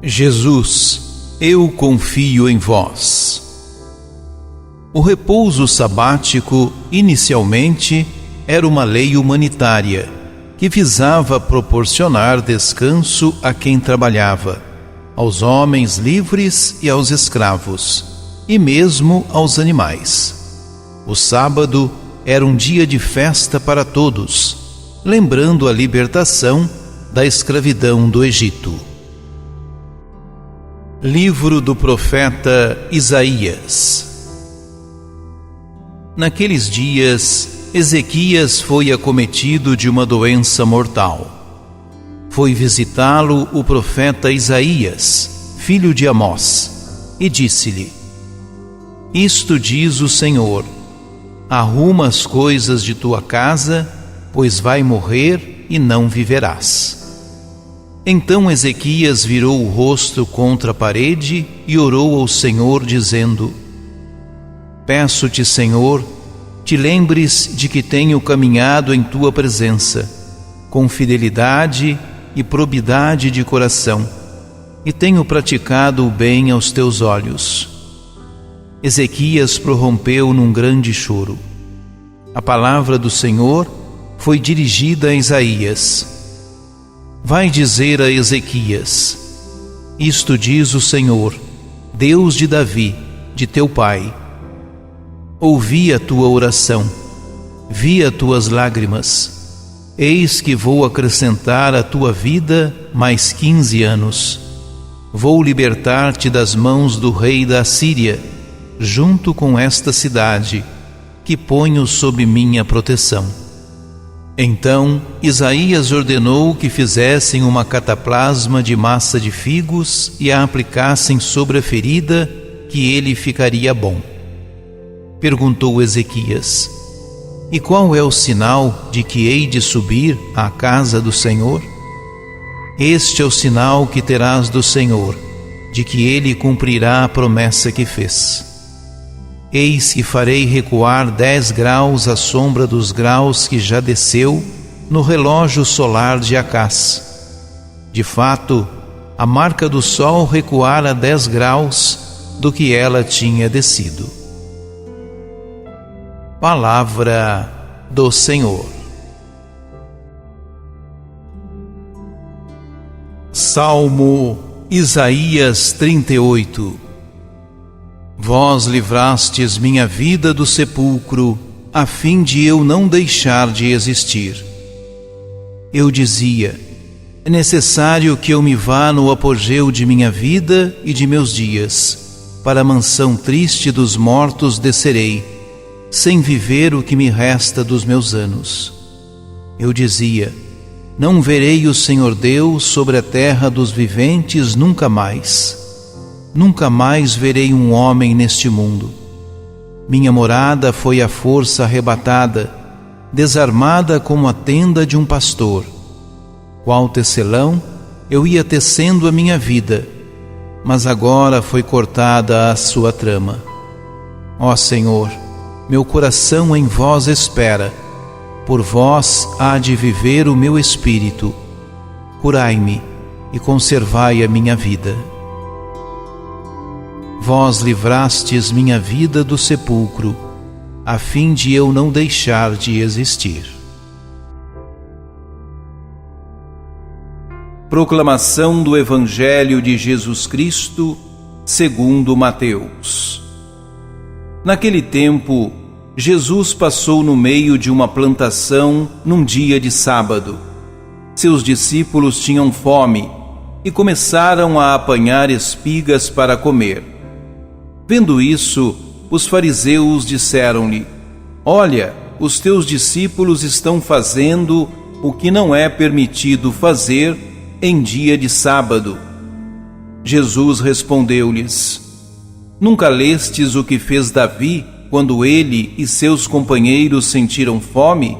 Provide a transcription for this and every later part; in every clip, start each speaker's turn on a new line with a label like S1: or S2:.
S1: Jesus, eu confio em vós. O repouso sabático, inicialmente, era uma lei humanitária que visava proporcionar descanso a quem trabalhava, aos homens livres e aos escravos, e mesmo aos animais. O sábado era um dia de festa para todos, lembrando a libertação da escravidão do Egito. Livro do profeta Isaías. Naqueles dias, Ezequias foi acometido de uma doença mortal. Foi visitá-lo o profeta Isaías, filho de Amós, e disse-lhe: Isto diz o Senhor: arruma as coisas de tua casa, pois vai morrer e não viverás. Então Ezequias virou o rosto contra a parede e orou ao Senhor, dizendo: Peço-te, Senhor, te lembres de que tenho caminhado em tua presença, com fidelidade e probidade de coração, e tenho praticado o bem aos teus olhos. Ezequias prorrompeu num grande choro. A palavra do Senhor foi dirigida a Isaías: Vai dizer a Ezequias: Isto diz o Senhor, Deus de Davi, de teu pai: Ouvi a tua oração, vi as tuas lágrimas. Eis que vou acrescentar à tua vida mais 15 anos. Vou libertar-te das mãos do rei da Assíria, junto com esta cidade, que ponho sob minha proteção. Então Isaías ordenou que fizessem uma cataplasma de massa de figos e a aplicassem sobre a ferida, que ele ficaria bom. Perguntou Ezequias: E qual é o sinal de que hei de subir à casa do Senhor? Este é o sinal que terás do Senhor, de que ele cumprirá a promessa que fez. Eis que farei recuar 10 graus à sombra dos graus que já desceu no relógio solar de Acás. De fato, a marca do sol recuara 10 graus do que ela tinha descido. Palavra do Senhor. Salmo Isaías 38. Vós livrastes minha vida do sepulcro, a fim de eu não deixar de existir. Eu dizia: é necessário que eu me vá no apogeu de minha vida e de meus dias. Para a mansão triste dos mortos descerei, sem viver o que me resta dos meus anos. Eu dizia: não verei o Senhor Deus sobre a terra dos viventes nunca mais. Nunca mais verei um homem neste mundo. Minha morada foi à força arrebatada, desarmada como a tenda de um pastor. Qual tecelão, eu ia tecendo a minha vida, mas agora foi cortada a sua trama. Ó Senhor, meu coração em vós espera, por vós há de viver o meu espírito. Curai-me e conservai a minha vida. Vós livrastes minha vida do sepulcro, a fim de eu não deixar de existir. Proclamação do Evangelho de Jesus Cristo, segundo Mateus. Naquele tempo, Jesus passou no meio de uma plantação num dia de sábado. Seus discípulos tinham fome e começaram a apanhar espigas para comer. Vendo isso, os fariseus disseram-lhe: Olha, os teus discípulos estão fazendo o que não é permitido fazer em dia de sábado. Jesus respondeu-lhes: Nunca lestes o que fez Davi quando ele e seus companheiros sentiram fome?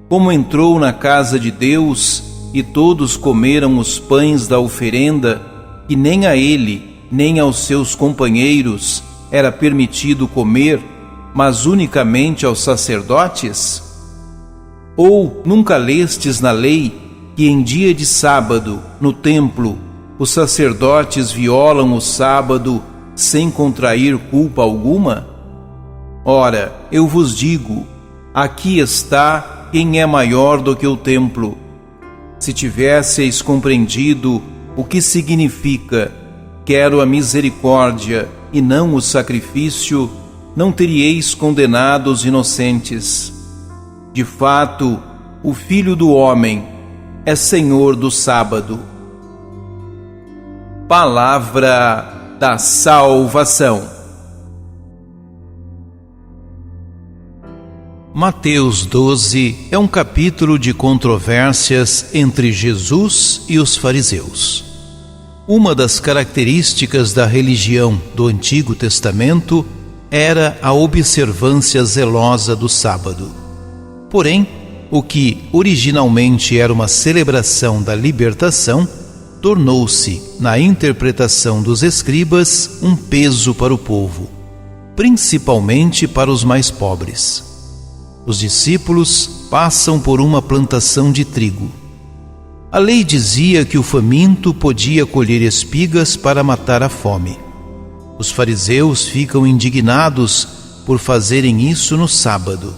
S1: Como entrou na casa de Deus e todos comeram os pães da oferenda, e nem a ele nem aos seus companheiros era permitido comer, mas unicamente aos sacerdotes? Ou nunca lestes na lei que em dia de sábado, no templo, Os sacerdotes violam o sábado sem contrair culpa alguma? Ora, eu vos digo, aqui está quem é maior do que o templo. Se tivesseis compreendido o que significa quero a misericórdia e não o sacrifício, não teríeis condenado os inocentes. De fato, o Filho do Homem é Senhor do sábado. Palavra da salvação. Mateus 12 é um capítulo de controvérsias entre Jesus e os fariseus. Uma das características da religião do Antigo Testamento era a observância zelosa do sábado. Porém, o que originalmente era uma celebração da libertação, tornou-se, na interpretação dos escribas, um peso para o povo, principalmente para os mais pobres. Os discípulos passam por uma plantação de trigo. A lei dizia que o faminto podia colher espigas para matar a fome. Os fariseus ficam indignados por fazerem isso no sábado.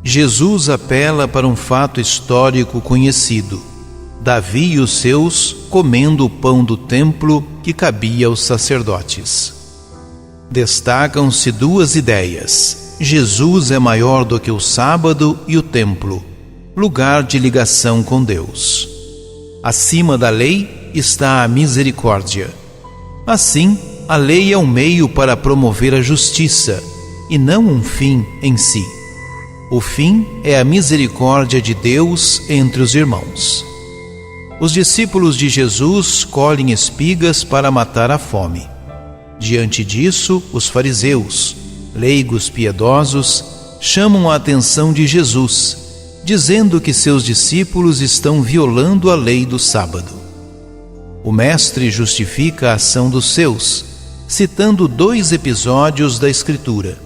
S1: Jesus apela para um fato histórico conhecido: Davi e os seus comendo o pão do templo que cabia aos sacerdotes. Destacam-se duas ideias. Jesus é maior do que o sábado e o templo, lugar de ligação com Deus. Acima da lei está a misericórdia. Assim, a lei é um meio para promover a justiça, e não um fim em si. O fim é a misericórdia de Deus entre os irmãos. Os discípulos de Jesus colhem espigas para matar a fome. Diante disso, os fariseus, leigos piedosos, chamam a atenção de Jesus, dizendo que seus discípulos estão violando a lei do sábado. O mestre justifica a ação dos seus, citando 2 episódios da Escritura,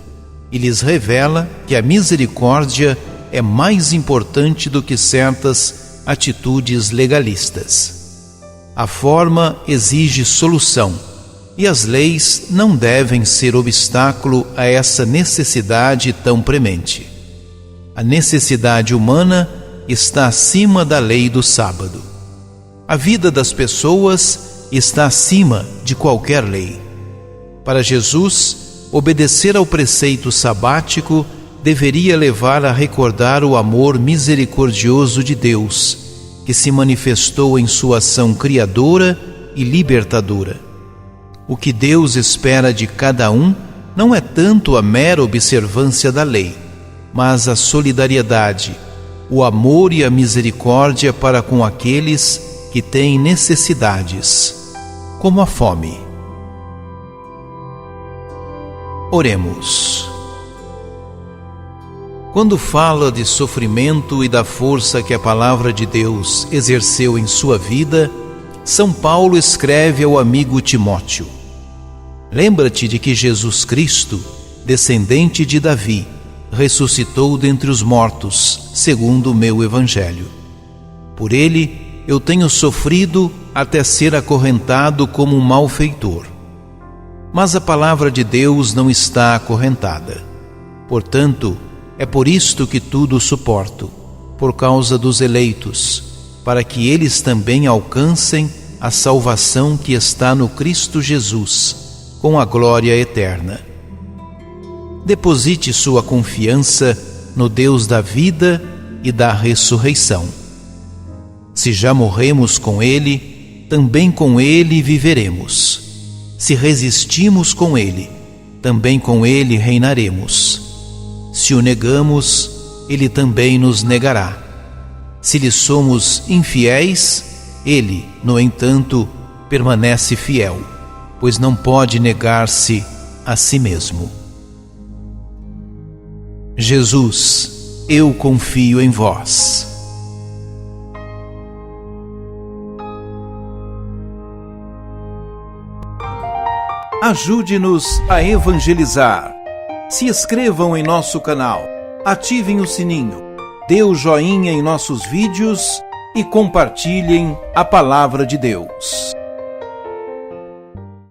S1: e lhes revela que a misericórdia é mais importante do que certas atitudes legalistas. A forma exige solução, e as leis não devem ser obstáculo a essa necessidade tão premente. A necessidade humana está acima da lei do sábado. A vida das pessoas está acima de qualquer lei. Para Jesus, obedecer ao preceito sabático deveria levar a recordar o amor misericordioso de Deus, que se manifestou em sua ação criadora e libertadora. O que Deus espera de cada um não é tanto a mera observância da lei, mas a solidariedade, o amor e a misericórdia para com aqueles que têm necessidades, como a fome. Oremos. Quando fala de sofrimento e da força que a palavra de Deus exerceu em sua vida, São Paulo escreve ao amigo Timóteo: lembra-te de que Jesus Cristo, descendente de Davi, ressuscitou dentre os mortos, segundo o meu evangelho. Por ele eu tenho sofrido até ser acorrentado como um malfeitor. Mas a palavra de Deus não está acorrentada. Portanto, é por isto que tudo suporto, por causa dos eleitos, para que eles também alcancem a salvação que está no Cristo Jesus, com a glória eterna. Deposite sua confiança no Deus da vida e da ressurreição. Se já morremos com Ele, também com Ele viveremos. Se resistimos com Ele, também com Ele reinaremos. Se o negamos, Ele também nos negará. Se lhe somos infiéis, Ele, no entanto, permanece fiel, pois não pode negar-se a si mesmo. Jesus, eu confio em vós. Ajude-nos a evangelizar. Se inscrevam em nosso canal, ativem o sininho, dê o joinha em nossos vídeos e compartilhem a palavra de Deus.